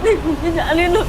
मुझे जाने दो।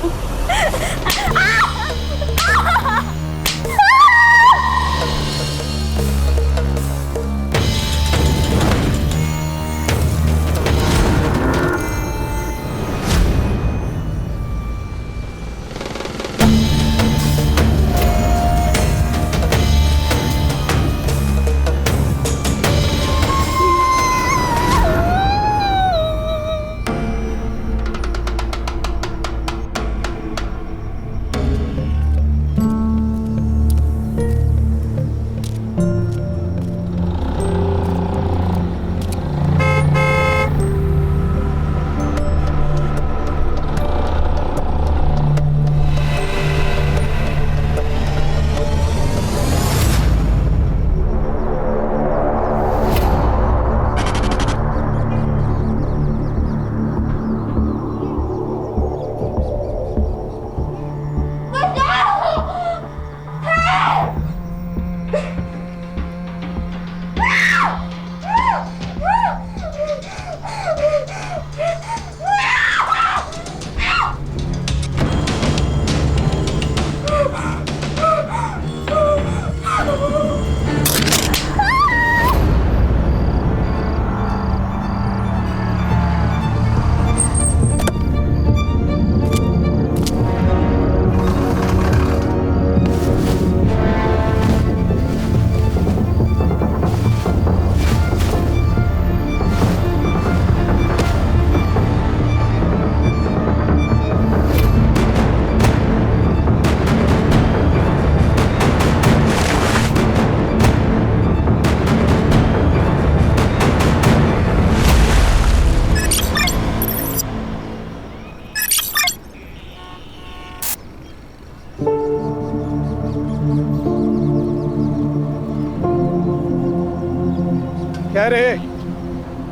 क्या रे,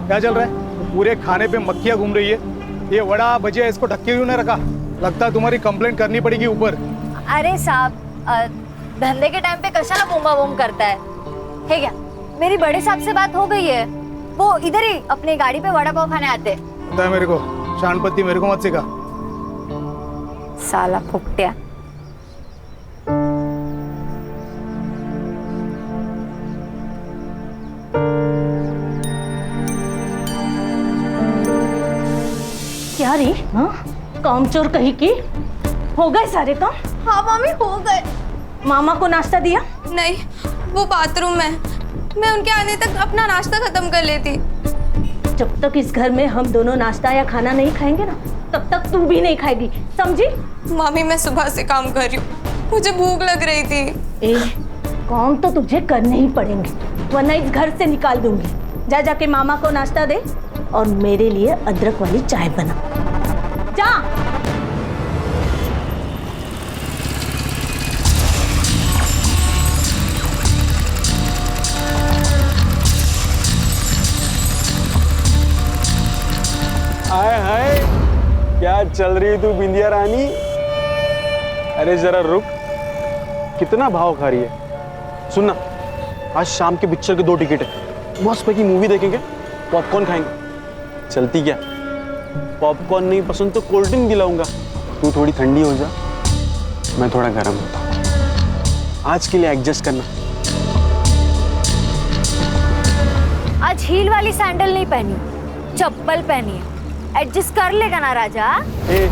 क्या चल रहा है? पूरे खाने पे मक्खियां घूम रही है। ये वड़ा भजिया इसको ढक्के क्यों नहीं रखा? लगता है तुम्हारी कंप्लेंट करनी पड़ेगी ऊपर। अरे साहब, धंधे के टाइम पे कशाला बूमा बूम करता है क्या? मेरी बड़े साहब से बात हो गई है, वो इधर ही अपनी गाड़ी पे वड़ा पाव खाने आते। पता है मेरे को, शानपत्ती मेरे को मत सिखा। साला फुकटिया। क्या रे? हाँ, कामचोर कहीं की? हो गए सारे काम? हाँ मम्मी, हो गए। मामा को नाश्ता दिया? नहीं, वो बाथरूम में। मैं उनके आने तक अपना नाश्ता खत्म कर लेती। जब तक इस घर में हम दोनों नाश्ता या खाना नहीं खाएंगे ना, तब तक तू भी नहीं खाएगी, समझी? मम्मी, मैं सुबह से काम कर रही हूँ, मुझे भूख लग रही थी। ए, काम तो तुझे करने ही पड़ेंगे, वरना इस घर से निकाल दूंगी। जा जाके मामा को नाश्ता दे और मेरे लिए अदरक वाली चाय बना। जा। हाय हाय, क्या चल रही तू बिंदिया रानी? अरे जरा रुक, कितना भाव खा रही है? सुनना, आज शाम के पिक्चर के 2 टिकट है, मस्त पैकी मूवी देखेंगे, पॉपकॉर्न खाएंगे। चलती क्या? पॉपकॉर्न नहीं पसंद तो कोल्ड ड्रिंक दिलाऊंगा। तू थोड़ी ठंडी हो जा, मैं थोड़ा गर्म होता हूँ। आज के लिए एडजस्ट करना। आज हील वाली सैंडल नहीं पहनी, चप्पल पहनी है। एडजस्ट कर लेगा ना राजा? ए,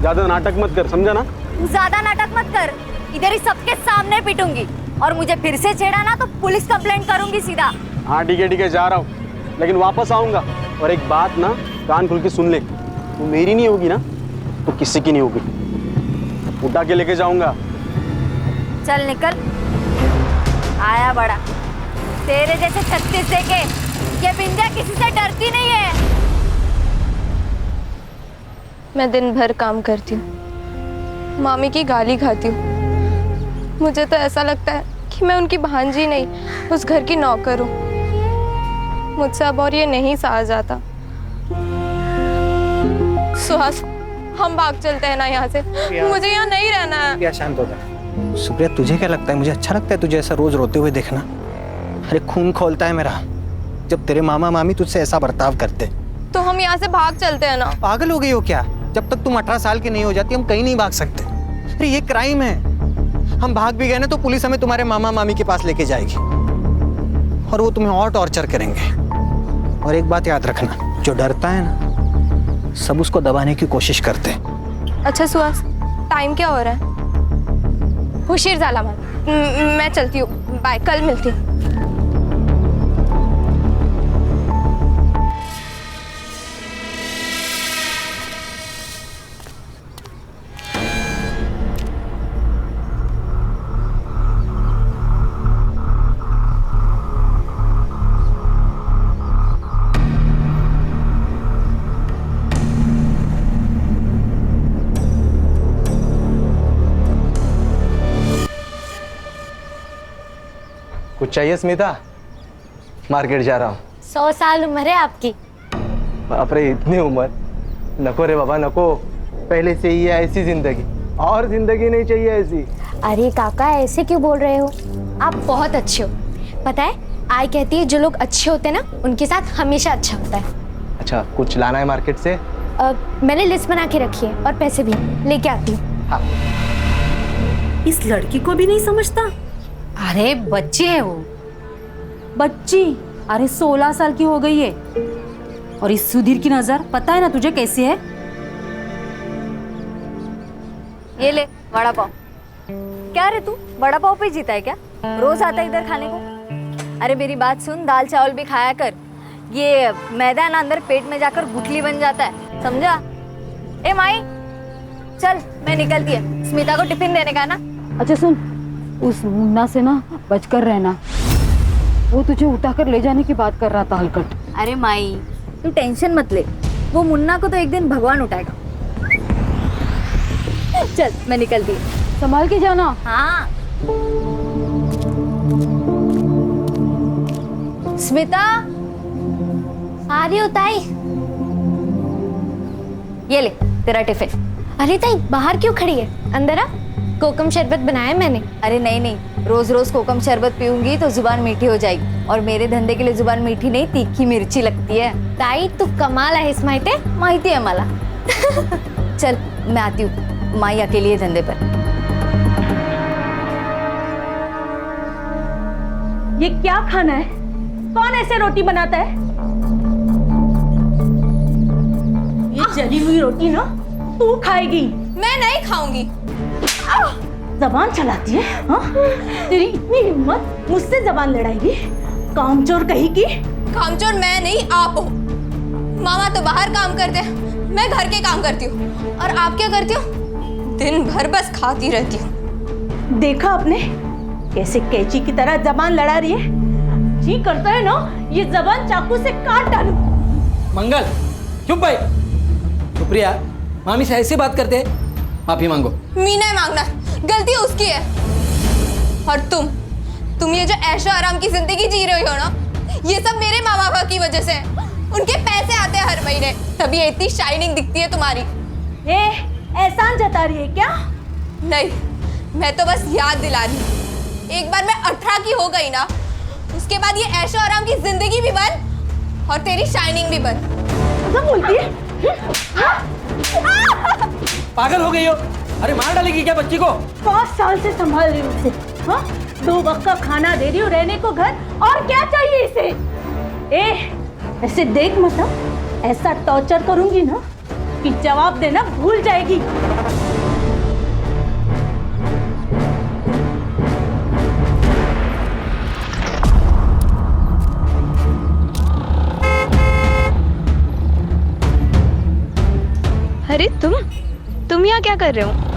ज्यादा नाटक मत कर, समझा ना? ज्यादा नाटक मत कर, इधर ही सबके सामने पीटूंगी, और मुझे फिर से छेड़ा ना तो पुलिस कंप्लेंट करूंगी सीधा। हाँ ठीक है, जा रहा हूँ, लेकिन वापस आऊंगा। और एक बात ना, कान खुल के सुन ले, तू मेरी नहीं होगी ना तो किसी की नहीं होगी। उठा के लेके जाऊंगा। चल निकल। आया बड़ा, तेरे जैसे 36 देके ये बिंदिया किसी से डरती नहीं है। मैं दिन भर काम करती हूँ, मामी की गाली खाती हूँ। मुझे तो ऐसा लगता है कि मैं उनकी भांजी नहीं, उस घर की नौकर हूँ। मुझसे अब और ये नहीं सहा जाता। सुहास, हम भाग चलते हैं ना यहाँ से, मुझे यहाँ नहीं रहना है। क्या शांत हो जा। सुप्रिया, तुझे क्या लगता है मुझे अच्छा लगता है तुझे ऐसा रोज रोते हुए देखना? अरे खून खोलता है मेरा जब तेरे मामा मामी तुझसे ऐसा बर्ताव करते। तो हम यहाँ से भाग चलते हैं ना। पागल हो गई हो क्या? जब तक तुम 18 साल की नहीं हो जाती हम कहीं नहीं भाग सकते। अरे ये क्राइम है, हम भाग भी गए ना तो पुलिस हमें तुम्हारे मामा मामी के पास लेके जाएगी और वो तुम्हें और टॉर्चर करेंगे। और एक बात याद रखना, जो डरता है ना सब उसको दबाने की कोशिश करते हैं। अच्छा सुहास, टाइम क्या हो रहा है? हुशीर झाला मैं चलती हूँ, बाय, कल मिलती हूँ। कुछ चाहिए स्मिता? मार्केट जा रहा हूँ। 100 साल उम्र है आपकी। बाप रे, इतनी उम्र? नको रे बाबा नको, पहले से ही है ऐसी जिंदगी, और जिंदगी नहीं चाहिए ऐसी। अरे काका ऐसे क्यों बोल रहे हो? आप बहुत अच्छे हो। पता है आई कहती है जो लोग अच्छे होते हैं ना उनके साथ हमेशा अच्छा होता है। अच्छा, कुछ लाना है मार्केट से? मैंने लिस्ट बना के रखी है और पैसे भी लेके आती हूँ। हाँ। इस लड़की को भी नहीं समझता। अरे बच्चे है वो। बच्ची? अरे 16 साल की हो गई है। और इस सुधीर की नजर पता है ना तुझे कैसी है? ये ले वड़ा पाव। क्या रे तू वड़ा पाव पे जीता है क्या? रोज आता है इधर खाने को? अरे मेरी बात सुन, दाल चावल भी खाया कर। ये मैदा ना अंदर पेट में जाकर गुठली बन जाता है, समझा? ए माई चल, मैं निकलती है, स्मिता को टिफिन देने का ना। अच्छा सुन, उस मुन्ना से ना बचकर रहना, वो तुझे उठाकर ले जाने की बात कर रहा था हलकट। अरे माई तू टेंशन मत ले, वो मुन्ना को तो एक दिन भगवान उठाएगा। चल मैं निकलती हूँ। संभाल के जाना। हाँ। स्मिता आ रही हो ताई? ये ले तेरा टिफिन। अरे ताई बाहर क्यों खड़ी है, अंदर आ। कोकम शरबत बनाया मैंने। अरे नहीं नहीं, रोज रोज कोकम शरबत पीऊंगी तो जुबान मीठी हो जाएगी, और मेरे धंधे के लिए जुबान मीठी नहीं तीखी मिर्ची लगती है। ताई तू कमाल आहेस माहिती है मला। चल मैं आती हूँ, माई अकेली है धंधे पर। ये क्या खाना है? कौन ऐसे रोटी बनाता है? ये जली हुई रोटी ना तू खाएगी। मैं नहीं खाऊंगी। जबान चलाती है हाँ? तेरी इतनी हिम्मत, मुझसे जबान लड़ाएगी? कामचोर कहेगी। कामचोर मैं नहीं, आप हो। मामा तो बाहर काम करते हैं, मैं घर के काम करती हूँ। और आप क्या करती हो? दिन भर बस खाती रहती हूँ। देखा आपने कैसे कैची की तरह जबान लड़ा रही है? जी करता है ना ये जबान चाकू से काट डालूं। मंगल चुप भाई। सुप्रिया, मामी से ऐसे बात करते हैं? माफी मांगो। मीना मांगना, गलती उसकी है। और तुम ये जो ऐशो आराम की जिंदगी जी रही हो ना, ये सब मेरे माँ बाप की वजह से। उनके पैसे आते हैं हर महीने, तभी ये इतनी शाइनिंग दिखती है तुम्हारी। एहसान जता रही है क्या? नहीं, मैं तो बस याद दिला रही हूँ। एक बार मैं 18 की हो गई ना, उसके बाद ये ऐशो आराम की जिंदगी भी बंद और तेरी शाइनिंग भी बंद। क्या बोलती है? पागल हो गई हो? अरे मार डालेगी क्या बच्ची को? 5 साल से संभाल रही हूँ उसे। हाँ? 2 वक्त का खाना दे रही हूँ, रहने को घर, और क्या चाहिए इसे? ऐसे देख मत, ऐसा टॉर्चर करूंगी ना कि जवाब देना भूल जाएगी। अरे तुम यहाँ क्या कर रहे हो?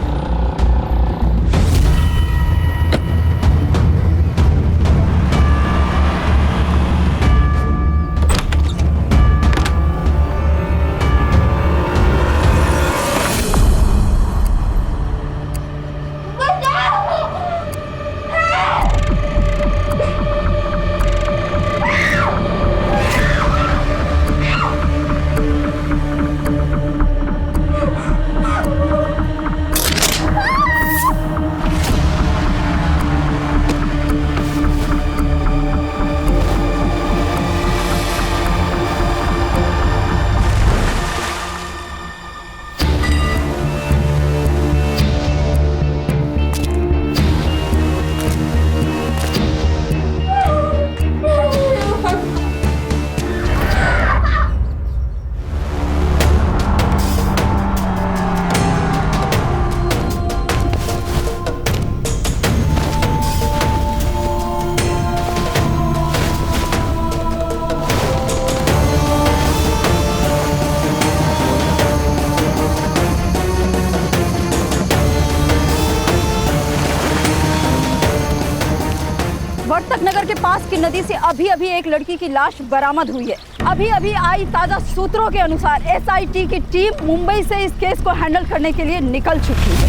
वर्तक नगर के पास की नदी से अभी अभी एक लड़की की लाश बरामद हुई है। अभी अभी आई ताजा सूत्रों के अनुसार एसआईटी की टीम मुंबई से इस केस को हैंडल करने के लिए निकल चुकी है।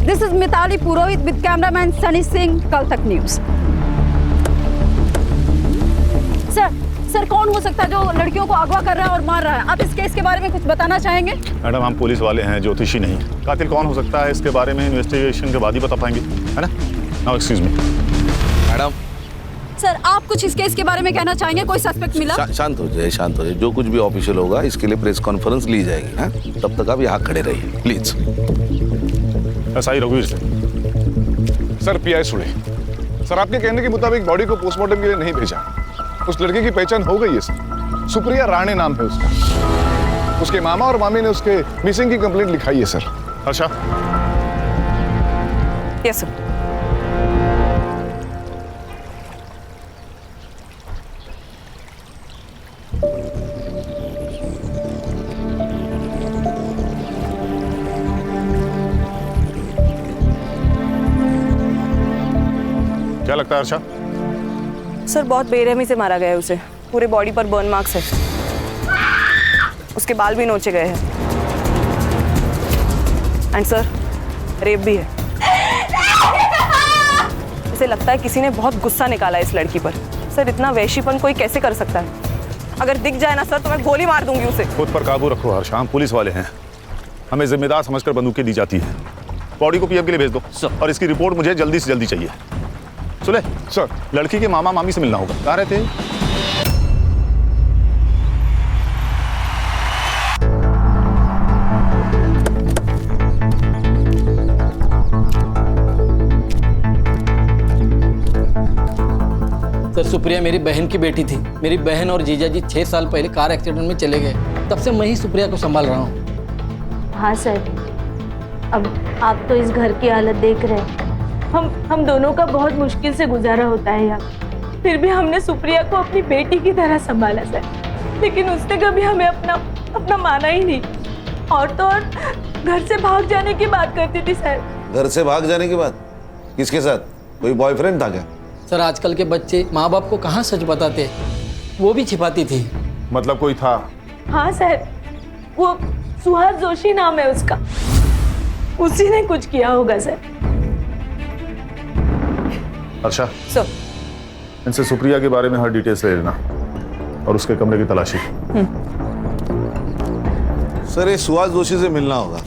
This is Mitali Purohit with cameraman Sunny Singh, Kal Tak news. Sir कौन हो सकता है जो लड़कियों को अगवा कर रहा है और मार रहा है? आप इस केस के बारे में कुछ बताना चाहेंगे? मैडम, हम पुलिस वाले हैं, ज्योतिषी नहीं। कातिल कौन हो सकता है इसके बारे में इन्वेस्टिगेशन के बाद ही बता पाएंगे, है ना? Now excuse me madam. Sir आप कुछ इस केस के बारे में कहना चाहेंगे? कोई सस्पेक्ट मिला? शांत हो जाए, शांत हो जाए। जो कुछ भी ऑफिशियल होगा इसके लिए प्रेस कॉन्फ्रेंस ली जाएगी। हाँ, तब तक आप यहाँ खड़े रहिए प्लीज। ऐसा ही रघुवीर सिंह। सर पीआई सुड़े, सर आपके कहने के मुताबिक बॉडी को पोस्टमार्टम के लिए नहीं भेजा। उस लड़की की पहचान हो गई है सर, सुप्रिया राणे नाम है उसका। उसके मामा और मामी ने उसके मिसिंग की कंप्लेंट लिखाई है सर। अच्छा, यस सर। क्या लगता है अर्षा? सर बहुत बेरहमी से मारा गया है उसे। पूरे बॉडी पर बर्न मार्क्स है। उसके बाल भी नोचे गए हैं। एंड सर रेप भी है। इसे लगता है किसी ने बहुत गुस्सा निकाला है इस लड़की पर। सर इतना वैशीपन कोई कैसे कर सकता है? अगर दिख जाए ना सर तो मैं गोली मार दूंगी उसे। खुद पर काबू रखो हर्षा, हम पुलिस वाले हैं। हमें जिम्मेदार समझकर बंदूकें दी जाती है। बॉडी को पीएम के लिए भेज दो और इसकी रिपोर्ट मुझे जल्दी से जल्दी चाहिए। सुले सर, लड़की के मामा मामी से मिलना होगा। कहाँ रहते हैं? सर सुप्रिया मेरी बहन की बेटी थी। मेरी बहन और जीजा जी 6 साल पहले कार एक्सीडेंट में चले गए। तब से मैं ही सुप्रिया को संभाल रहा हूँ। हाँ सर, अब आप तो इस घर की हालत देख रहे हैं। हम दोनों का बहुत मुश्किल से गुजारा होता है यहाँ। फिर भी हमने सुप्रिया को अपनी बेटी की तरह संभाला सर, लेकिन उसने कभी हमें अपना माना ही नहीं। और तो और घर से भाग जाने की बात करती थी सर। घर से भाग जाने के बाद किसके साथ? कोई बॉयफ्रेंड था क्या? सर आजकल के बच्चे माँ बाप को कहाँ सच बताते, वो भी छिपाती थी। मतलब कोई था? हाँ सर, वो सुहास जोशी नाम है उसका। उसी ने कुछ किया होगा सर। अच्छा सर इनसे सुप्रिया के बारे में हर डिटेल्स ले लेना और उसके कमरे की तलाशी। सर ये सुहास जोशी से मिलना होगा।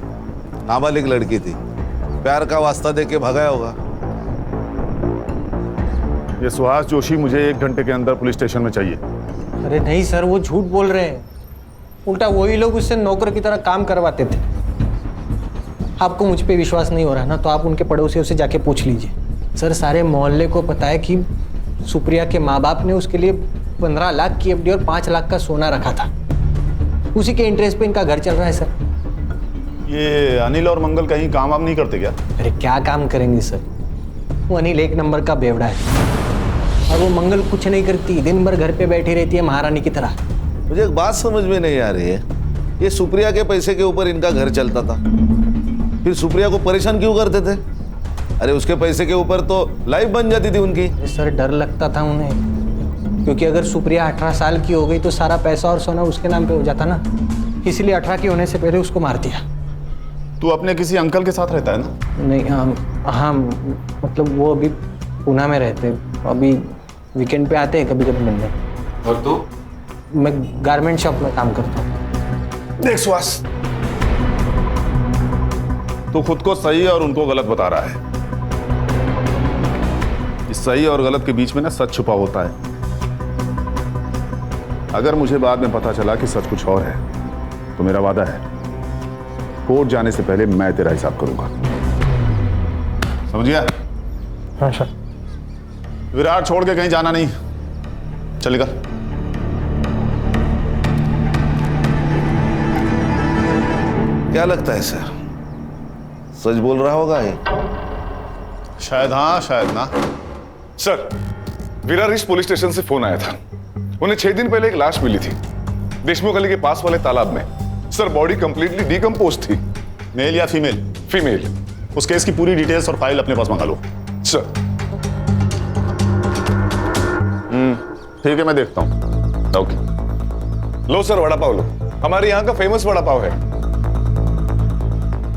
नाबालिग लड़की थी, प्यार का वास्ता देके भगाया होगा। ये सुहास जोशी मुझे 1 घंटे के अंदर पुलिस स्टेशन में चाहिए। अरे नहीं सर, वो झूठ बोल रहे हैं। उल्टा वही लोग उससे नौकर की तरह काम करवाते थे। आपको मुझ पे विश्वास नहीं हो रहा ना, तो आप उनके पड़ोसियों से जाके पूछ लीजिए। सर सारे मोहल्ले को पता है कि सुप्रिया के माँ बाप ने उसके लिए 15 लाख की एफडी और 5 लाख का सोना रखा था। उसी के इंटरेस्ट पे इनका घर चल रहा है सर। ये अनिल और मंगल कहीं काम वाम नहीं करते क्या? अरे क्या काम करेंगे सर, वो अनिल 1 नंबर का बेवड़ा है और वो मंगल कुछ नहीं करती, दिन भर घर पे बैठी रहती है महारानी की तरह। मुझे एक बात समझ में नहीं आ रही है, ये सुप्रिया के पैसे के ऊपर इनका घर चलता था, फिर सुप्रिया को परेशान क्यों करते थे? अरे उसके पैसे के ऊपर तो लाइफ बन जाती थी उनकी। सर डर लगता था उन्हें, क्योंकि अगर सुप्रिया 18 साल की हो गई तो सारा पैसा और सोना उसके नाम पे हो जाता ना, इसलिए 18 की होने से पहले उसको मार दिया। तू अपने किसी अंकल के साथ रहता है ना? नहीं हाँ मतलब वो अभी पूना में रहते, अभी वीकेंड पे आते हैं कभी कभी मिलने। और तू? मैं गारमेंट शॉप में काम करता हूँ। देख सुहास, तू खुद को सही और उनको गलत बता रहा है। इस सही और गलत के बीच में ना सच छुपा होता है। अगर मुझे बाद में पता चला कि सच कुछ और है तो मेरा वादा है, कोर्ट जाने से पहले मैं तेरा हिसाब करूंगा। समझ गया? हाँ सर। विराट छोड़ के कहीं जाना नहीं, चलेगा? क्या लगता है सर, सच बोल रहा होगा ये? शायद हाँ शायद ना। Sir Virar east police station से फोन आया था। उन्हें 6 दिन पहले एक लाश मिली थी देशमुख गली के पास वाले तालाब में। सर बॉडी कंप्लीटली डिकम्पोज थी। मेल या फीमेल? फीमेल। उस केस की पूरी डिटेल्स और फाइल अपने पास मंगा लो। सर ठीक है, मैं देखता हूँ। ओके, लो सर वड़ा पाव लो, हमारे यहाँ का फेमस वड़ा पाव है।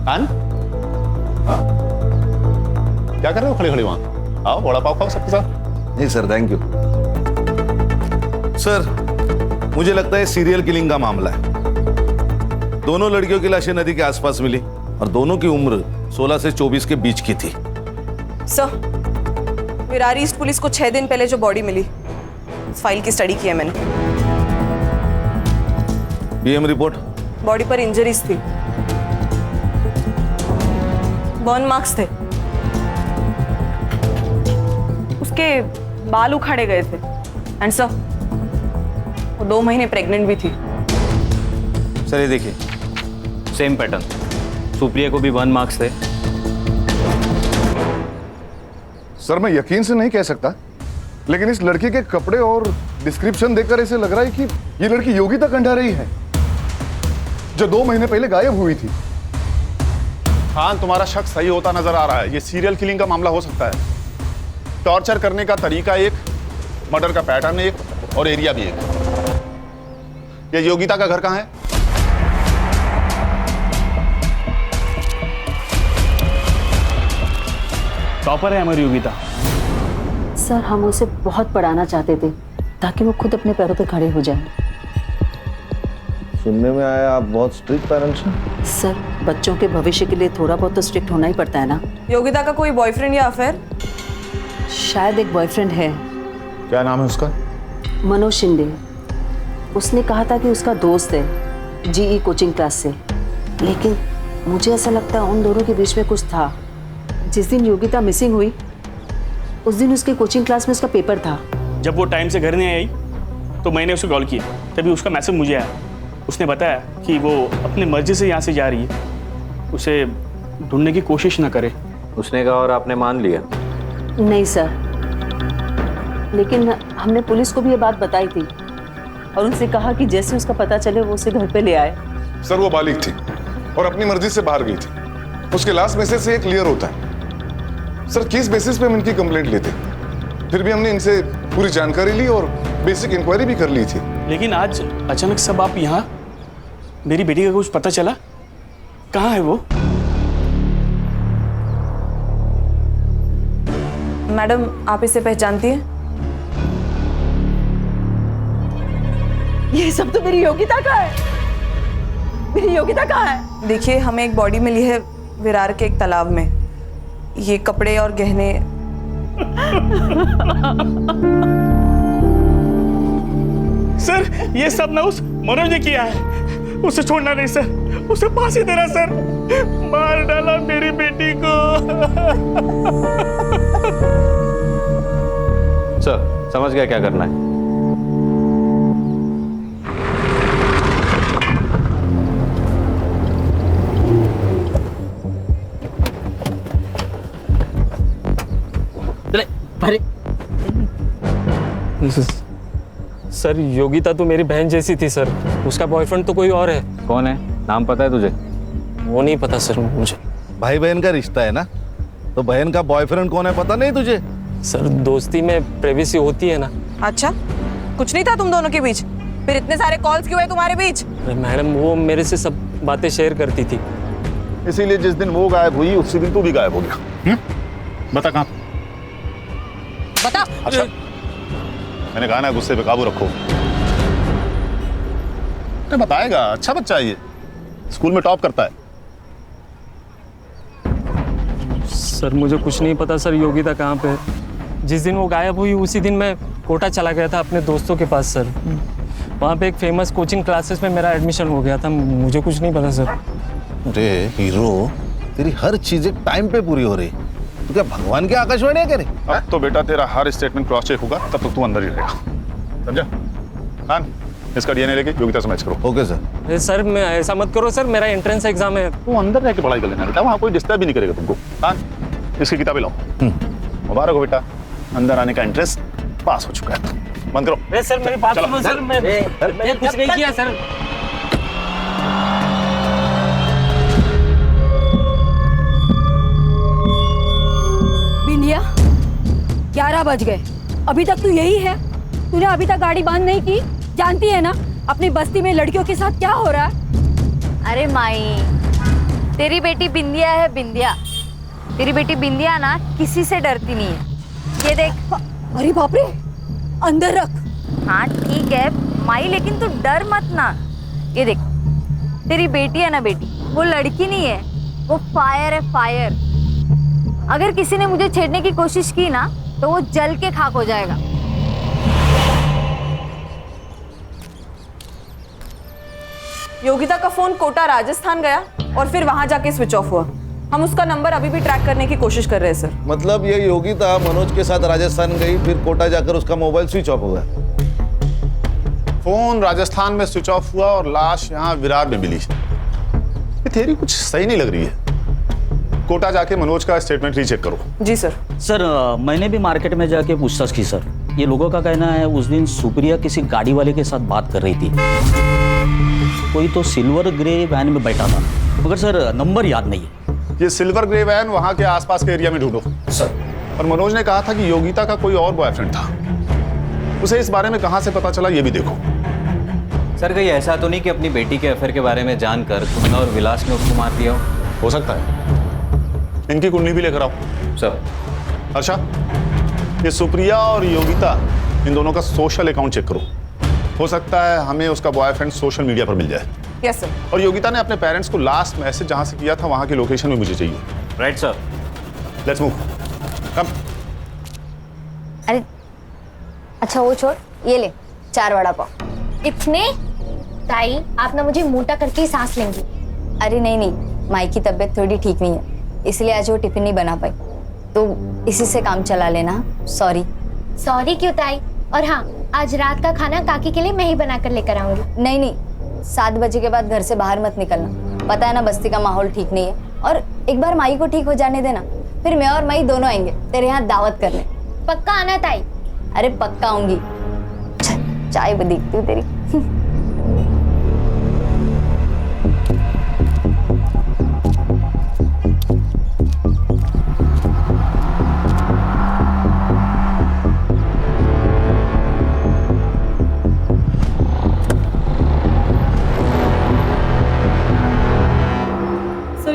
आन? हाँ? क्या कर रहे हो खड़ी खड़ी वहां? आओ वड़ा पाव खाओ सबके साथ। नहीं सर, थैंक यू। सर मुझे लगता है सीरियल किलिंग का मामला है। दोनों लड़कियों की लाशें नदी के आसपास मिली और दोनों की उम्र 16 से 24 के बीच की थी। सर, विरार ईस्ट पुलिस को 6 दिन पहले जो बॉडी मिली, उस फाइल की स्टडी की है मैंने। PM report? बॉडी पर इंजरीज थी, बर्न मार्क्स थे, उसके बाल उखाड़े गए थे, एंड सर वो 2 महीने प्रेग्नेंट भी थी। सर ये देखिए, सेम पैटर्न, सुप्रिया को भी 1 मार्क्स थे। सर मैं यकीन से नहीं कह सकता, लेकिन इस लड़की के कपड़े और डिस्क्रिप्शन देखकर ऐसे लग रहा है कि ये लड़की योगिता कंडारी है, जो 2 महीने पहले गायब हुई थी। खान, तुम्हारा शक सही होता नजर आ रहा है। ये सीरियल किलिंग का मामला हो सकता है। टॉर्चर करने का तरीका एक, मर्डर का पैटर्न एक, और एरिया भी एक। ये योगिता का घर कहाँ है? टॉपर है हमारी योगिता। सर हम उसे बहुत पढ़ाना चाहते थे ताकि वो खुद अपने पैरों पे खड़े हो जाए। सुनने में आया आप बहुत स्ट्रिक्ट पेरेंट्स हैं। सर बच्चों के भविष्य के लिए थोड़ा बहुत तो स्ट्रिक्ट होना ही पड़ता है ना। योगिता का कोई बॉयफ्रेंड या अफेयर? शायद एक बॉयफ्रेंड है, क्या नाम है उसका? मनोज शिंदे। उसने कहा था कि उसका दोस्त है जीई कोचिंग क्लास से, लेकिन मुझे ऐसा लगता है उन दोनों के बीच में कुछ था। जिस दिन योगिता मिसिंग हुई उस दिन उसके कोचिंग क्लास में उसका पेपर था। जब वो टाइम से घर नहीं आई तो मैंने उसे कॉल किया, तभी उसका मैसेज मुझे आया। उसने बताया कि वो अपनी मर्जी से यहाँ से जा रही है, उसे ढूंढने की कोशिश ना करे। उसने कहा और आपने मान लिया? नहीं सर, लेकिन हमने पुलिस को भी ये बात बताई थी और उनसे कहा कि जैसे उसका पता चले वो उसे घर पे ले आए। सर वो बालिग थी और अपनी मर्जी से बाहर गई थी। उसके लास्ट मैसेज से ये क्लियर होता है। सर किस बेसिस पे हम इनकी कंप्लेंट लेते, फिर भी हमने इनसे पूरी जानकारी ली और बेसिक इंक्वायरी भी कर ली थी। लेकिन आज अचानक सब आप यहाँ, मेरी बेटी का कुछ पता चला? कहाँ है वो? मैडम आप इसे पहचानती हैं? ये सब तो मेरी योगिता का है। मेरी योगिता कहाँ है? देखिए हमें एक बॉडी मिली है विरार के एक तालाब में। ये कपड़े और गहने सर ये सब ना उस मनोज ने किया है। उसे छोड़ना नहीं सर, उसे फांसी देना सर। मार डाला मेरी बेटी को। सर समझ गया क्या करना है। सर योगिता तो मेरी बहन जैसी थी सर, उसका बॉयफ्रेंड तो कोई और है। कौन है? नाम पता है तुझे? वो नहीं पता सर मुझे। भाई बहन का रिश्ता है ना, तो बहन का बॉयफ्रेंड कौन है पता नहीं तुझे? सर दोस्ती में प्राइवेसी होती है ना। अच्छा कुछ नहीं था तुम दोनों के बीच, फिर इतने सारे कॉल्स क्यों है तुम्हारे बीच? मैडम वो मेरे से सब बातें शेयर करती थी। इसीलिए जिस दिन वो गायब हुई उसी दिन तू भी गायब हो गया। बता कहाँ? बता। अच्छा मैंने कहा ना गुस्से पे काबू रखो। तो बताएगा, अच्छा बच्चा है ये, स्कूल में टॉप करता है। सर मुझे कुछ नहीं पता सर योगिता कहाँ पे है। जिस दिन वो गायब हुई उसी दिन मैं कोटा चला गया था अपने दोस्तों के पास सर। वहाँ पे एक फेमस कोचिंग क्लासेस में मेरा एडमिशन हो गया था। मुझे कुछ नहीं पता सर। अरे हीरो, तेरी हर चीज एक टाइम पे पूरी हो रही। तू क्या भगवान की आकाशवाणी करे? अब तो बेटा तेरा हर स्टेटमेंट क्रॉस चेक होगा, तब तक तू अंदर ही रहेगा, समझा? खान इसका डीएनए लेके योगिता से मैच करो। Okay sir. सर मैं ऐसा मत करो सर, मेरा एंट्रेंस एग्जाम है। तू अंदर रह के पढ़ाई कर लेना बेटा, वहाँ कोई डिस्टर्ब भी नहीं करेगा तुमको। खान इसकी किताबें लाओ। मुबारक हो बेटा, अंदर आने का इंटरेस्ट पास हो चुका है। बंद करो। सर मेरी बात सुनो सर, मैंने कुछ नहीं किया सर। 11 बज गए, अभी तक तू यही है? तूने अभी तक गाड़ी बंद नहीं की? जानती है ना अपनी बस्ती में लड़कियों के साथ क्या हो रहा है? अरे माई, तेरी बेटी बिंदिया है, बिंदिया। तेरी बेटी बिंदिया ना किसी से डरती नहीं है। ये देख। अरे बाप रे, अंदर रख। हाँ ठीक है माई, लेकिन तू डर मत ना। ये देख, तेरी बेटी है ना बेटी, वो लड़की नहीं है, वो फायर है, फायर। अगर किसी ने मुझे छेड़ने की कोशिश की ना तो वो जल के खाक हो जाएगा। योगिता का फोन कोटा राजस्थान गया और फिर वहां जाके स्विच ऑफ हुआ। हम उसका नंबर अभी भी ट्रैक करने की कोशिश कर रहे हैं सर। मतलब ये योगिता मनोज के साथ राजस्थान गई, फिर कोटा जाकर उसका मोबाइल स्विच ऑफ हो गया। फोन राजस्थान में स्विच ऑफ हुआ और लाश यहाँ विरार में मिली। ये थ्योरी कुछ सही नहीं लग रही है। कोटा जाके मनोज का स्टेटमेंट रीचेक करो। जी सर। सर मैंने भी मार्केट में जाके पूछताछ की सर। ये लोगों का कहना है उस दिन सुप्रिया किसी गाड़ी वाले के साथ बात कर रही थी। कोई तो सिल्वर ग्रे वैन में बैठा था, मगर सर नंबर याद नहीं है। ये सिल्वर ग्रे वैन वहां के आसपास के एरिया में ढूंढो सर। और मनोज ने कहा था कि योगिता का कोई और बॉयफ्रेंड था। उसे इस बारे में कहां से पता चला ये भी देखो। सर कहीं ऐसा तो नहीं कि अपनी बेटी के अफेयर के बारे में जानकर तुमने और विलास ने उसको मार दिया हो सकता है। इनकी कुंडली भी लेकर आओ सर। अच्छा, ये सुप्रिया और योगिता, इन दोनों का सोशल अकाउंट चेक करो। हो सकता है हमें उसका बॉयफ्रेंड सोशल मीडिया पर मिल जाए। Yes sir. और योगिता ने अपने पेरेंट्स को लास्ट मैसेज जहां से किया था वहां की लोकेशन भी मुझे चाहिए। Right sir. Let's move. Come. अरे अच्छा वो छोड़, ये ले 4 वड़ा पाव। इतने? ताई आप ना मुझे मोटा करके ही सांस लेंगी। अरे नहीं नहीं, माई की तबीयत थोड़ी ठीक नहीं है, इसलिए आज वो टिफिन नहीं बना पाई, तो इसी से काम चला लेना। सॉरी। सॉरी क्यों ताई? और हाँ, आज रात का खाना काकी के लिए मैं ही बना कर लेकर आऊंगी। नहीं नहीं, 7 बजे के बाद घर से बाहर मत निकलना। पता है ना बस्ती का माहौल ठीक नहीं है, और एक बार माई को ठीक हो जाने देना, फिर मैं और माई दोनों आएंगे तेरे यहाँ दावत करने। पक्का आना ताई? अरे पक्का आऊंगी। चाय भी दिखती हूँ तेरी।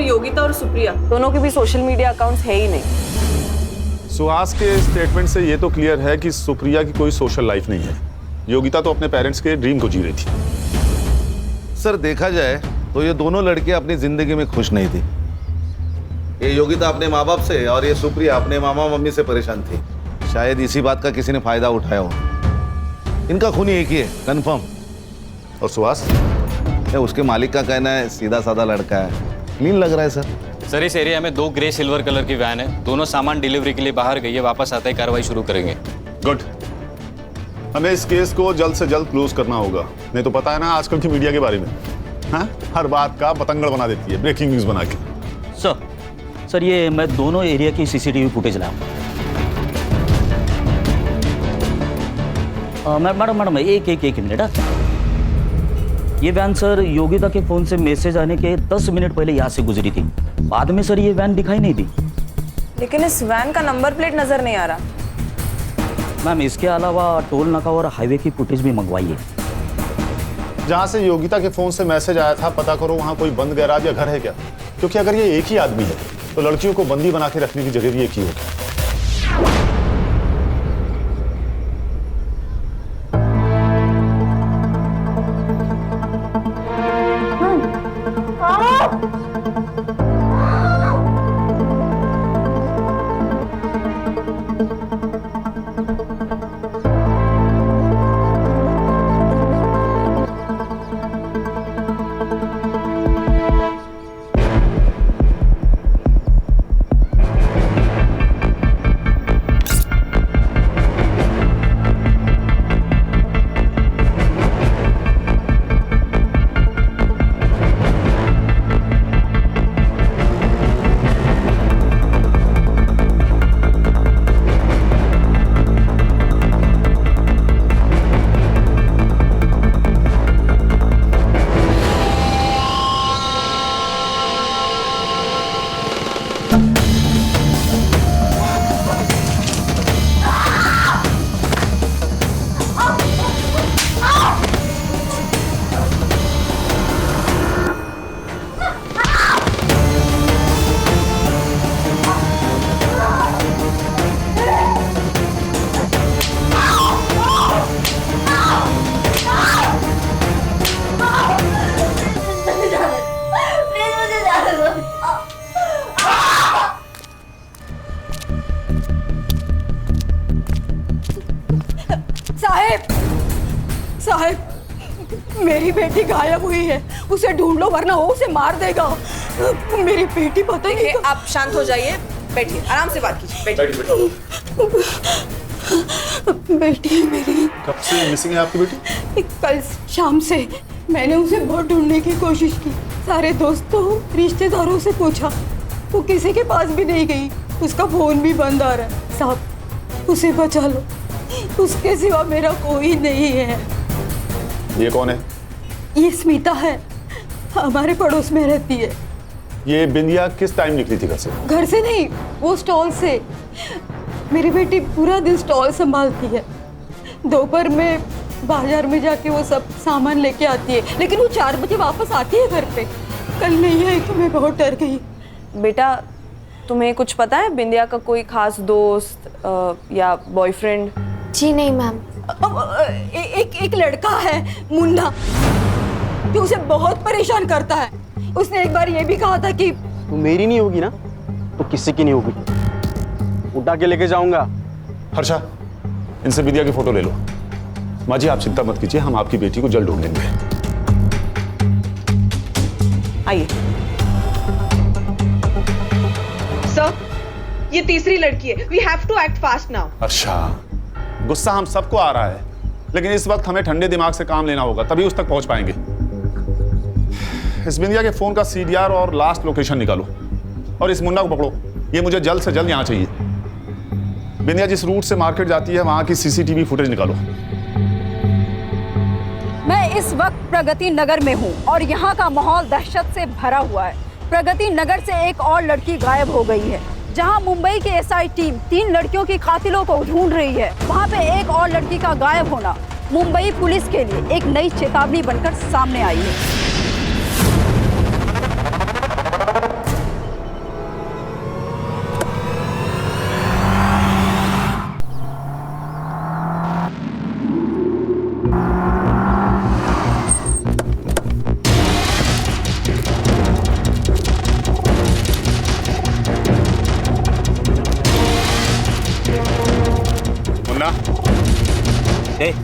योगिता और सुप्रिया दोनों के भी सोशल मीडिया अकाउंट्स है ही नहीं। सुहास के स्टेटमेंट से ये तो क्लियर है कि सुप्रिया की कोई सोशल लाइफ नहीं है। योगिता तो अपने पेरेंट्स के ड्रीम को जी रही थी। सर देखा जाए तो ये दोनों लड़कियां अपनी जिंदगी में खुश नहीं थी। ये योगिता अपने माँ बाप से और ये सुप्रिया अपने मामा मम्मी से परेशान थी। शायद इसी बात का किसी ने फायदा उठाया हो। इनका खून एक ही है, कंफर्म। और सुहास? उसके मालिक का कहना है सीधा साधा लड़का है, क्लीन लग रहा है सर। सर इस एरिया में 2 ग्रे सिल्वर कलर की वैन है, दोनों सामान डिलीवरी के लिए बाहर गई है, वापस आते ही कार्रवाई शुरू करेंगे। गुड। हमें इस केस को जल्द से जल्द क्लोज करना होगा, नहीं तो पता है ना आजकल की मीडिया के बारे में, हाँ? हर बात का पतंगड़ बना देती है, ब्रेकिंग न्यूज बना के। सर ये मैं दोनों एरिया की सीसीटीवी फुटेज लाऊं। मैडम एक मिनट। ये वैन सर योगिता के फोन से मैसेज आने के 10 मिनट पहले यहाँ से गुजरी थी। बाद में सर ये वैन दिखाई नहीं दी। लेकिन इस वैन का नंबर प्लेट नजर नहीं आ रहा। मैम इसके अलावा टोल नाका और हाईवे की फुटेज भी मंगवाइए। जहाँ से योगिता के फोन से मैसेज आया था पता करो वहाँ कोई बंद गैराज या घर है क्या, क्योंकि अगर ये एक ही आदमी है तो लड़कियों को बंदी बना के रखने की जगह भी एक ही होगी। साहब साहब, मेरी बेटी गायब हुई है, उसे ढूंढ लो वरना वो उसे मार देगा। मेरी बेटी पता ही नहीं। आप शांत हो जाइए, बैठिए, आराम से बात कीजिए, बैठिए। बेटी मेरी कब से मिसिंग है आपकी बेटी? कल शाम से मैंने उसे बहुत ढूंढने की कोशिश की, सारे दोस्तों रिश्तेदारों से पूछा, वो किसी के पास भी नहीं गई, उसका फोन भी बंद आ रहा है। साहब उसे बचा लो, उसके सिवा मेरा कोई नहीं है। ये कौन है? ये स्मिता है, हमारे पड़ोस में रहती है। ये बिंदिया किस टाइम निकली थी घर से? घर से नहीं, वो स्टॉल से। मेरी बेटी पूरा दिन स्टॉल संभालती है, दोपहर में बाजार में जाके वो सब सामान लेके आती है, लेकिन वो 4 बजे वापस आती है घर पे। कल नहीं आई तो मैं बहुत डर गई। बेटा तुम्हें कुछ पता है बिंदिया का कोई खास दोस्त या बॉयफ्रेंड? जी नहीं मैम। एक लड़का है मुन्ना, जो उसे बहुत परेशान करता है। उसने एक बार ये भी कहा था कि तो मेरी नहीं होगी ना तो किसी की नहीं होगी, उठा के लेके जाऊंगा। हर्षा, इनसे बिंदिया की फोटो ले लो। माँ जी आप चिंता मत कीजिए, हम आपकी बेटी को जल्द ढूंढ लेंगे। आइए सर, ये तीसरी लड़की है, we have to act fast now. Harsha, गुस्सा हम सबको आ रहा है, लेकिन इस वक्त हमें ठंडे दिमाग से काम लेना होगा, तभी उस तक पहुंच पाएंगे। इस बिंदिया के फोन का CDR और लास्ट लोकेशन निकालो और इस मुन्ना को पकड़ो। ये मुझे जल्द से जल्द यहाँ चाहिए। बिंदिया जिस रूट से मार्केट जाती है वहां की CCTV फुटेज निकालो। मैं इस वक्त प्रगति नगर में हूँ और यहाँ का माहौल दहशत से भरा हुआ है। प्रगति नगर से एक और लड़की गायब हो गई है, जहाँ मुंबई की SI टीम 3 लड़कियों की कातिलों को ढूंढ रही है। वहाँ पे एक और लड़की का गायब होना मुंबई पुलिस के लिए एक नई चेतावनी बनकर सामने आई है।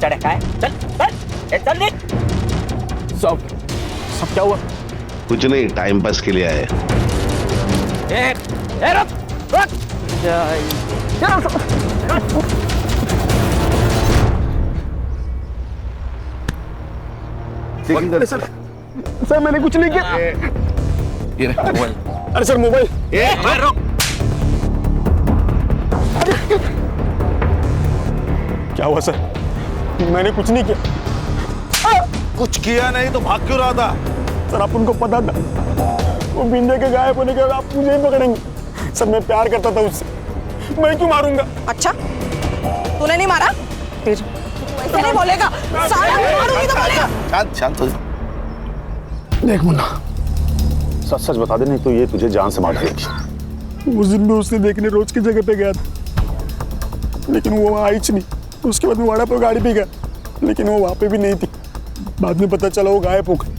चढ़े का है? चल चल चल रे। सब क्या हुआ? कुछ नहीं, टाइम पास के लिए आए। रुक रुक। सर मैंने कुछ नहीं किया। ये मोबाइल। अरे सर मोबाइल। क्या हुआ सर? मैंने कुछ नहीं किया। कुछ किया नहीं तो भाग क्यों रहा था? सर आप उनको पता था वो बिंदिया के गायब होने के बाद आप मुझे ही पकड़ेंगे। सर मैं प्यार करता था उससे, मैं क्यों मारूंगा? अच्छा तूने नहीं मारा? फिर ऐसे नहीं बोलेगा, साला मारूंगी तो बोलेगा। शांत शांत हो। देख मुन्ना, सच सच बता दे, नहीं तो ये तुझे जान से मार डालेगी। उस दिन भी उसने देखने रोज की जगह पे गया था, लेकिन वो वहाँ आई नहीं। उसके बाद मैं वाड़ा पर गाड़ी पे गया, लेकिन वो वहाँ पे भी नहीं थी। बाद में पता चला वो गायब हो गई।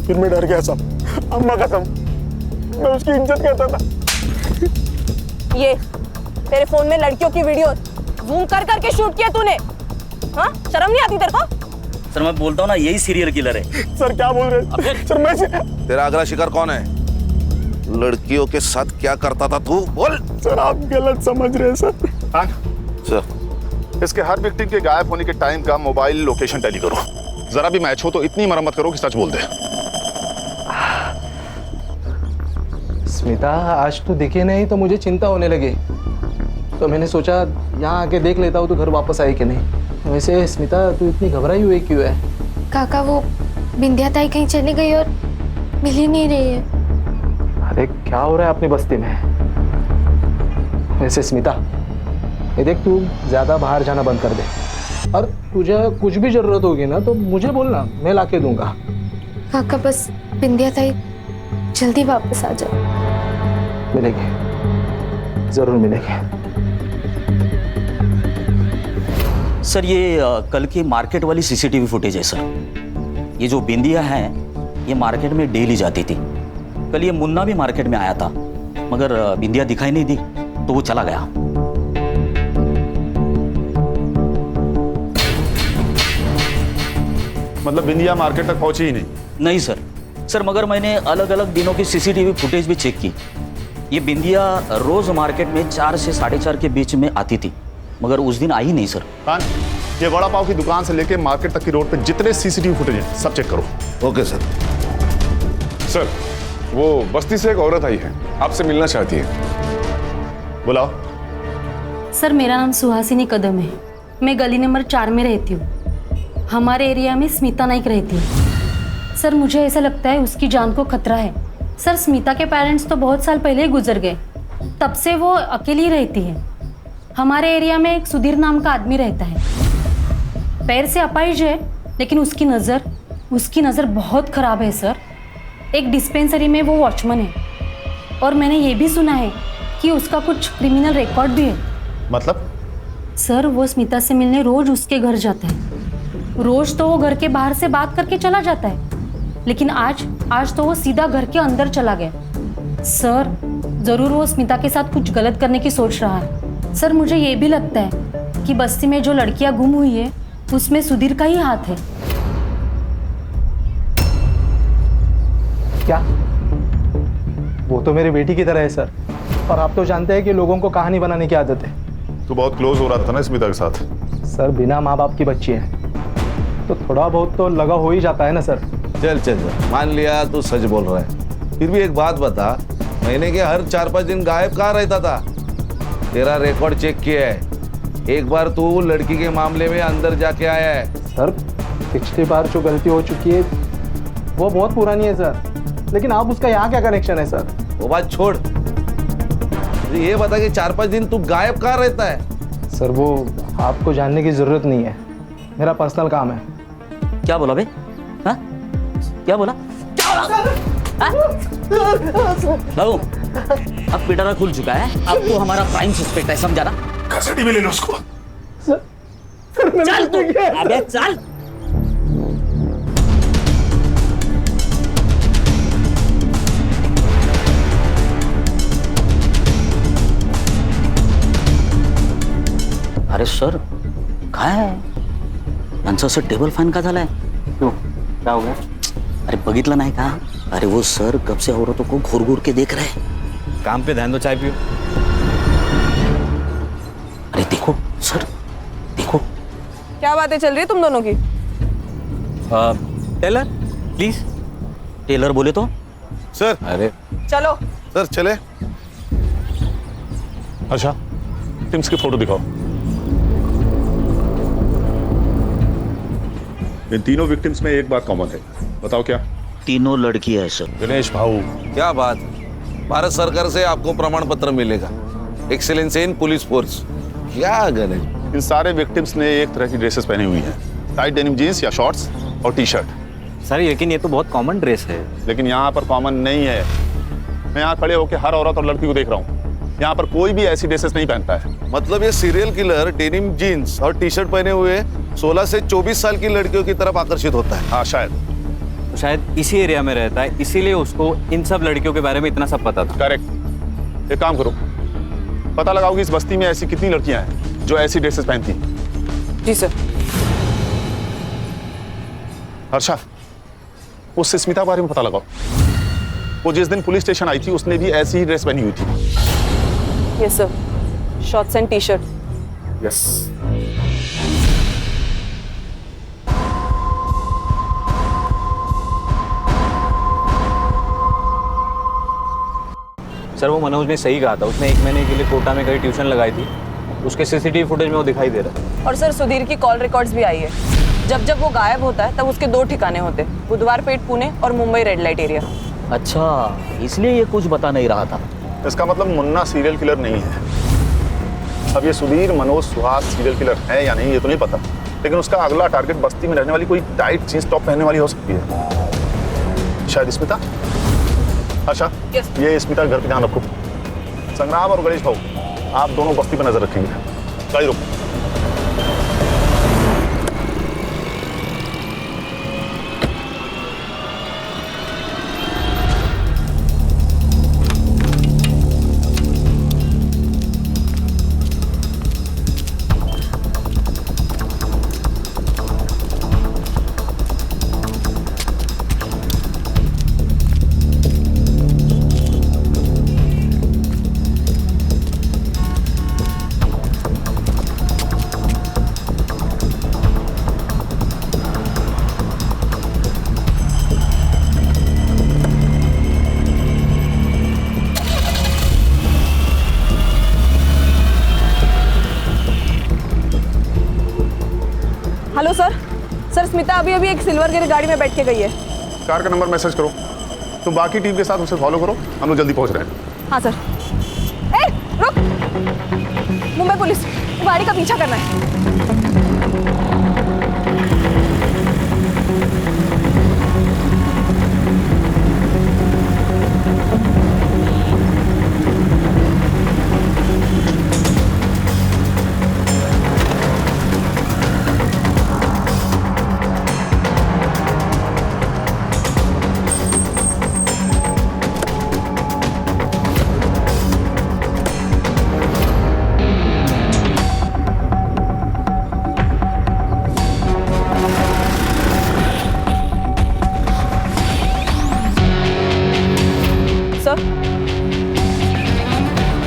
फिर मैं डर गया साहब, अम्मा कसम, मैं उसकी इज्जत करता था। ये तेरे फोन में लड़कियों की वीडियो जूम कर करके शूट किया तूने? हाँ शर्म नहीं आती तेरे को? सर मैं बोलता हूँ ना, यही सीरियल किलर है। सर क्या बोल रहे हैं? सर मैं तेरा अगला शिकार कौन है? लड़कियों के साथ क्या करता था तू? बोल। सर आप गलत समझ रहे हैं सर। सर इसके हर विक्टिम के गायब होने के टाइम का मोबाइल लोकेशन टैली करो। जरा भी मैच हो तो इतनी मरम्मत करो कि सच बोल दे। स्मिता आज तू दिखे नहीं तो मुझे चिंता होने लगी, तो मैंने सोचा यहाँ आके देख लेता हूँ तो घर वापस आई कि नहीं। वैसे स्मिता तू इतनी घबराई हुई क्यों है? काका वो बिंदिया ताई कहीं चली गई और मिल ही नहीं रही है। अरे क्या हो रहा है अपनी बस्ती में? वैसे स्मिता ये देख, तू ज्यादा बाहर जाना बंद कर दे, और तुझे कुछ भी जरूरत होगी ना तो मुझे बोलना, मैं लाके दूंगा। काका बस बिंदिया ताई जल्दी वापस आ जाओ। मिलेंगे, जरूर मिलेंगे। सर ये कल की मार्केट वाली CCTV फुटेज है सर। ये जो बिंदिया है ये मार्केट में डेली जाती थी। कल ये मुन्ना भी मार्केट में आया था, मगर बिंदिया दिखाई नहीं दी तो वो चला गया। मतलब बिंदिया मार्केट तक पहुंची ही नहीं? नहीं सर। सर मगर मैंने अलग अलग दिनों की सीसीटीवी फुटेज भी चेक की। ये बिंदिया रोज मार्केट में 4 से 4:30 के बीच में आती थी, मगर उस दिन आई नहीं सर। खान, ये वड़ा पाव की दुकान से लेके मार्केट तक की रोड पे जितने सीसीटीवी फुटेज हैं सब चेक करो। Okay sir. सर, वो बस्ती से एक औरत आई है, आपसे मिलना चाहती है। बुलाओ। सर मेरा नाम सुहासिनी कदम है, मैं गली नंबर 4 में रहती हूँ। हमारे एरिया में स्मिता नाइक रहती है। सर मुझे ऐसा लगता है उसकी जान को खतरा है। सर स्मिता के पेरेंट्स तो बहुत साल पहले ही गुजर गए, तब से वो अकेली रहती है। हमारे एरिया में एक सुधीर नाम का आदमी रहता है, पैर से अपाहिज है, लेकिन उसकी नज़र बहुत ख़राब है सर। एक डिस्पेंसरी में वो वॉचमैन है, और मैंने ये भी सुना है कि उसका कुछ क्रिमिनल रिकॉर्ड भी है। मतलब? सर वो स्मिता से मिलने रोज उसके घर जाता है। रोज तो वो घर के बाहर से बात करके चला जाता है, लेकिन आज तो वो सीधा घर के अंदर चला गया। सर ज़रूर वो स्मिता के साथ कुछ गलत करने की सोच रहा है। सर मुझे ये भी लगता है कि बस्ती में जो लड़कियां गुम हुई है उसमें सुधीर का ही हाथ है। क्या? वो तो मेरी बेटी की तरह है सर, और आप तो जानते हैं कि लोगों को कहानी बनाने की आदत है। तू बहुत क्लोज हो रहा था ना स्मिता के साथ? सर बिना माँ बाप की बच्ची है तो थोड़ा बहुत तो लगा हो ही जाता है ना सर। चल मान लिया तू सच बोल रहा है, फिर भी एक बात बता, महीने के हर 4-5 दिन गायब कहाँ रहता था? तेरा रिकॉर्ड चेक किया है, एक बार तू लड़की के मामले में अंदर जाके आया है। सर पिछली बार जो गलती हो चुकी है वो बहुत पुरानी है सर, लेकिन आप उसका यहाँ क्या कनेक्शन है सर? वो बात छोड़, ये बता कि 4-5 दिन तू गायब कहाँ रहता है? सर वो आपको जानने की जरूरत नहीं है, मेरा पर्सनल काम है। क्या बोला बे? हाँ? क्या बोला? बाबू, अब पिटारा खुल चुका है, अब तो हमारा प्राइम सस्पेक्ट है, समझा ना? कस्टडी में ले लो उसको। चल तू, अबे चल। अरे सर काय आहे यांचं असं टेबल फॅन का झालाय? क्यों क्या हो गया? अरे बघितलं नाही का? अरे वो सर कब से औरतों को घूर घूर के देख रहे हैं। काम पे ध्यान दो, चाय पियो। अरे देखो सर, देखो। क्या बातें चल रही है तुम दोनों की? Taylor please. टेलर बोले तो? सर। अरे चलो सर चले। अच्छा टिम्स की फोटो दिखाओ। इन तीनों विक्टिम्स में एक बात कॉमन है, बताओ क्या? तीनों लड़की है सर। गणेश भाऊ, क्या बात, भारत सरकार से आपको प्रमाण पत्र मिलेगा, एक्सीलेंस इन पुलिस फोर्स। क्या गणेश, इन सारे विक्टिम्स ने एक तरह की ड्रेसेस पहनी हुई हैं, टाइट डेनिम जीन्स या शॉर्ट्स और टी शर्ट। सर लेकिन ये तो बहुत कॉमन ड्रेस है। लेकिन यहाँ पर कॉमन नहीं है। मैं यहाँ खड़े होकर हर औरत और लड़की को देख रहा हूँ, यहाँ पर कोई भी ऐसी ड्रेसेस नहीं पहनता है। मतलब ये सीरियल किलर डेनिम जीन्स और टी शर्ट पहने हुए 16 से 24 साल की लड़कियों की तरफ आकर्षित होता है। हाँ शायद। तो शायद इसी एरिया में रहता है, इसीलिए उसको इन सब लड़कियों के बारे में इतना सब पता था। करेक्ट। एक काम करो, पता लगाओ कि इस बस्ती में ऐसी कितनी लड़कियां हैं जो ऐसी ड्रेसेस पहनती हैं। जी सर। हर्षा, उस स्मिता के बारे में पता लगाओ। वो जिस दिन पुलिस स्टेशन आई थी उसने भी ऐसी ही ड्रेस पहनी हुई थी। Yes sir, shorts and T shirt. Yes. Sir वो मनोज ने सही कहा था, उसने 1 महीने के लिए कोटा में कहीं ट्यूशन लगाई थी, उसके सीसीटीवी फुटेज में वो दिखाई दे रहा है। और सर सुधीर की कॉल रिकॉर्ड्स भी आई है। जब वो गायब होता है तब उसके 2 ठिकाने होते, बुधवार पेट पुणे और मुंबई रेड लाइट एरिया। अच्छा, इसलिए ये कुछ बता नहीं रहा था। इसका मतलब मुन्ना सीरियल किलर नहीं है। अब ये सुधीर मनोज सुहास सीरियल किलर है या नहीं ये तो नहीं पता, लेकिन उसका अगला टारगेट बस्ती में रहने वाली कोई टाइट जींस टॉप पहनने वाली हो सकती है। शायद स्मिता। अच्छा ये स्मिता के घर पे ध्यान रखो। संग्राम और गणेश भाऊ, आप दोनों बस्ती पर नजर रखेंगे। गाड़ी रोको। Hello sir. सर स्मिता अभी अभी एक सिल्वर ग्रे गाड़ी में बैठ के गई है। कार का नंबर मैसेज करो, तुम बाकी टीम के साथ उसे फॉलो करो, हम लोग जल्दी पहुंच रहे हैं। हाँ सर। ए रुक, मुंबई पुलिस, गाड़ी का पीछा करना है।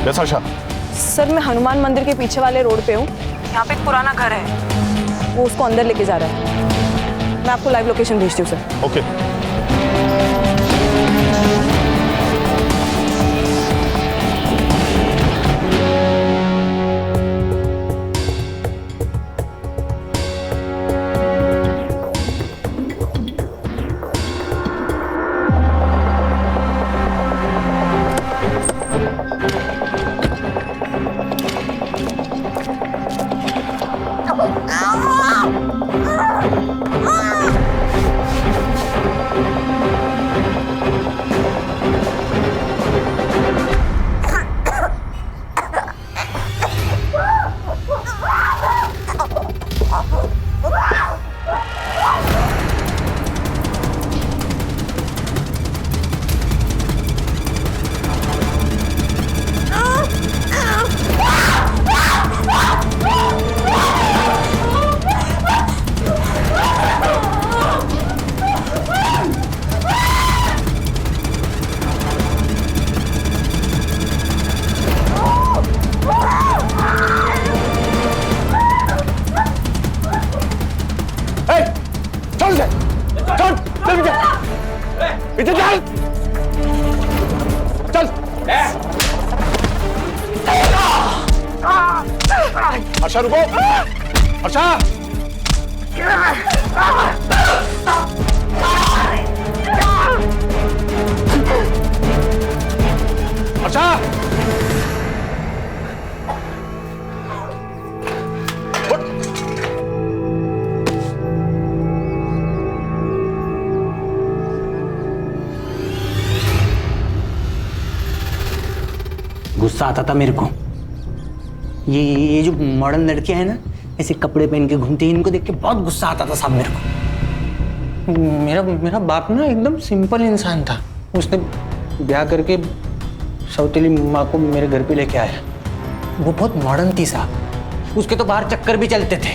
यस आशा। सर मैं हनुमान मंदिर के पीछे वाले रोड पे हूँ। यहाँ पे एक पुराना घर है, वो उसको अंदर लेके जा रहा है। मैं आपको लाइव लोकेशन भेजती हूँ सर। ओके। आशा रुको, आशा। आशा। गुस्सा आता था मेरे को। ये जो मॉडर्न लड़कियां हैं ना, ऐसे कपड़े पहन के घूमती हैं, इनको देख के बहुत गुस्सा आता था साहब मेरे को। मेरा बाप ना एकदम सिंपल इंसान था। उसने ब्याह करके सौतेली माँ को मेरे घर पे लेके आया। वो बहुत मॉडर्न थी साहब, उसके तो बाहर चक्कर भी चलते थे।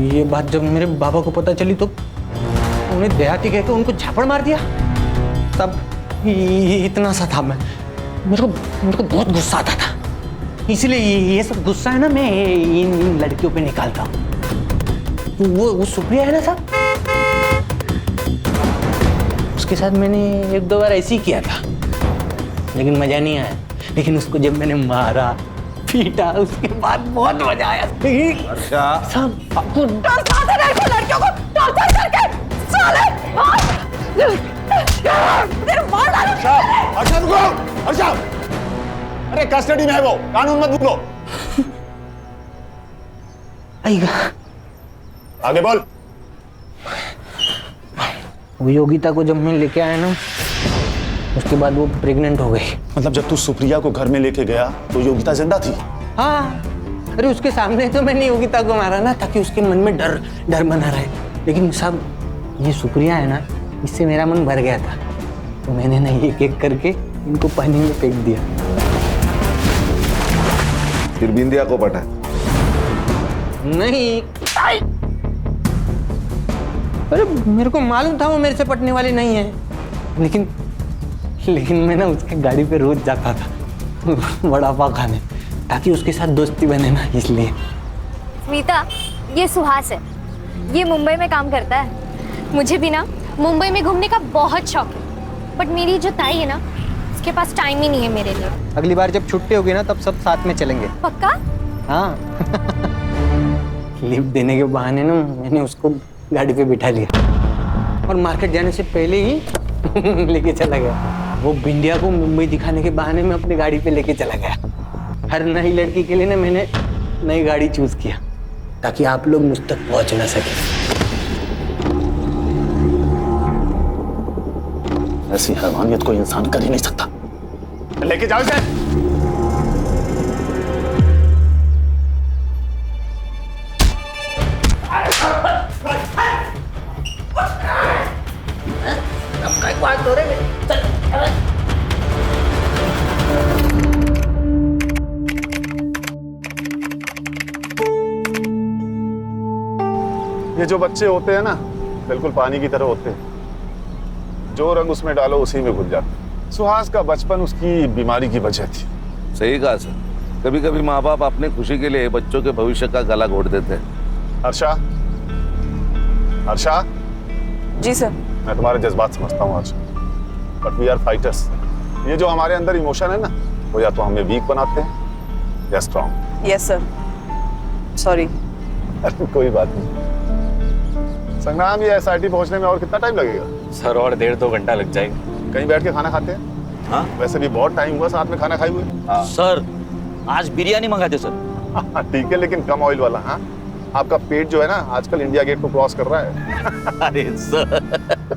ये बात जब मेरे बाबा को पता चली तो उन्हें देहाती कहकर उनको झापड़ मार दिया। तब इतना सा था मैं, मेरे को बहुत गुस्सा आता था। इसलिए ये सब गुस्सा है ना मैं इन लड़कियों पे निकालता हूँ। वो सुप्रिया है ना साहब, उसके साथ मैंने एक दो बार ऐसे ही किया था, लेकिन मजा नहीं आया। लेकिन उसको जब मैंने मारा पीटा, उसके बाद बहुत मजा आया। अच्छा सब लड़कियों को टॉर्चर करके साले मार डालो। आशा रुको, आशा। अरे कस्टडी में है वो, कानून मत भूलो। आएगा। आगे बोल। वो योगिता को जब मैं लेके आया ना, उसके बाद वो प्रेग्नेंट हो गई। मतलब जब तू सुप्रिया को घर में लेके गया तो योगिता जिंदा थी? हाँ, अरे उसके सामने तो मैंने योगिता को मारा ना, ताकि उसके मन में डर बना रहे। लेकिन साहब ये सुप्रिया है ना, इससे मेरा मन भर गया था, तो मैंने ना एक एक करके इनको पानी में फेंक दिया। फिर बिंदिया को पटा? नहीं, अरे मेरे को मालूम था वो मेरे से पटने वाली नहीं है, लेकिन मैं ना उसके गाड़ी पे रोज जाता था वड़ा पाव खाने, ताकि उसके साथ दोस्ती बने ना, इसलिए। स्मिता, ये सुहास है, ये मुंबई में काम करता है। मुझे भी ना मुंबई में घूमने का बहुत शौक है, बट मेरी जो ताई है ना, उसके पास टाइम ही नहीं है मेरे लिए। अगली बार जब छुट्टी होगी ना, तब सब साथ में चलेंगे। पक्का? हाँ। लिफ्ट देने के बहाने ना मैंने उसको गाड़ी पे बिठा लिया और मार्केट जाने से पहले ही लेके चला गया। वो बिंदिया को मुंबई दिखाने के बहाने में अपनी गाड़ी पे लेके चला गया। हर नई लड़की के लिए ना मैंने नई गाड़ी चूज किया ताकि आप लोग मुझ तक पहुंच ना सके। ऐसी हैवानियत कोई इंसान कर ही नहीं सकता। लेके जाओ इसे। ये जो बच्चे होते हैं ना बिल्कुल पानी की तरह होते हैं, जो रंग उसमें डालो उसी में घुल जाते। सुहास का बचपन उसकी बीमारी की वजह थी। सही कहा सर, कभी कभी माँ बाप अपने खुशी के लिए बच्चों के भविष्य का गला घोट देते हैं। हर्षा, हर्षा, जी सर। मैं तुम्हारे जज्बात समझता हूँ आज, बट वी आर फाइटर्स। ये जो हमारे अंदर इमोशन है ना, वो या तो हमें वीक बनाते हैं या स्ट्रॉन्ग। Yes sir, sorry. अरे कोई बात नहीं। संग्राम, ये एसआईटी पहुंचने में और कितना टाइम लगेगा? सर और 1.5-2 घंटा लग जाएगा। कहीं बैठ के खाना खाते हैं? हाँ, वैसे भी बहुत टाइम हुआ साथ में खाना खाए हुए। सर आज बिरयानी मंगाते सर। ठीक है, लेकिन कम ऑयल वाला। हाँ, आपका पेट जो है ना आजकल इंडिया गेट को क्रॉस कर रहा है। अरे सर